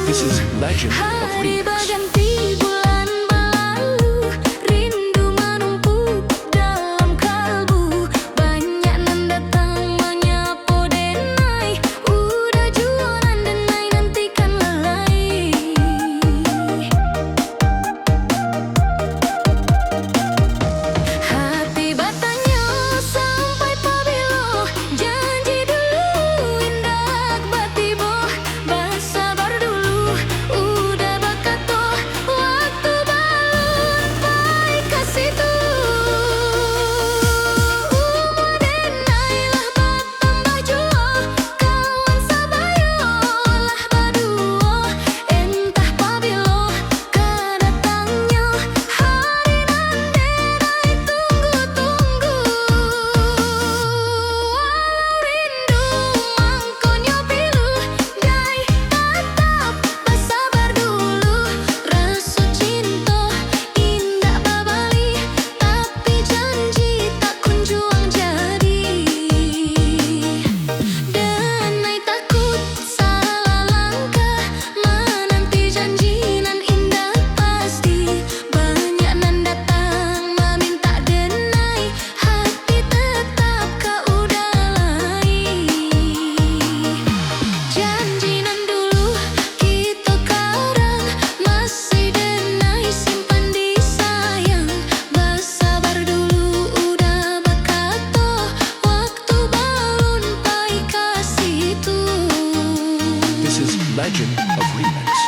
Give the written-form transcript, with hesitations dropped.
This is Legend of Hari Remix. berganti, bulan berlalu, rindu menumpuk dalam kalbu. Banyak nan datang menyapu denai, udah jualan denai nantikan lelai. Hati bertanya sampai pabilo, janji dulu indah batibo. Bersabar dulu, udah bakato, waktu balun baik kasih tu. Denailah bertambah jua, kawan sabayo lah baduo. Entah pabilo kedatangnya, hari nan denai tunggu-tunggu. Rindu mangkonyo pilu, dai tetap bersabar dulu. Rasa cinta indah babali, tapi janji tak kunjung jadi. Denai takut salah langkah, menanti janji nan indah pasti. Banyak nan datang meminta denai, hati tetap kau udalai. Janji nan dulu kita karang, masih denai simpan disayang. Bersabar dulu udah bakato, waktu balun pai kasih tu. This is Legend of Remix.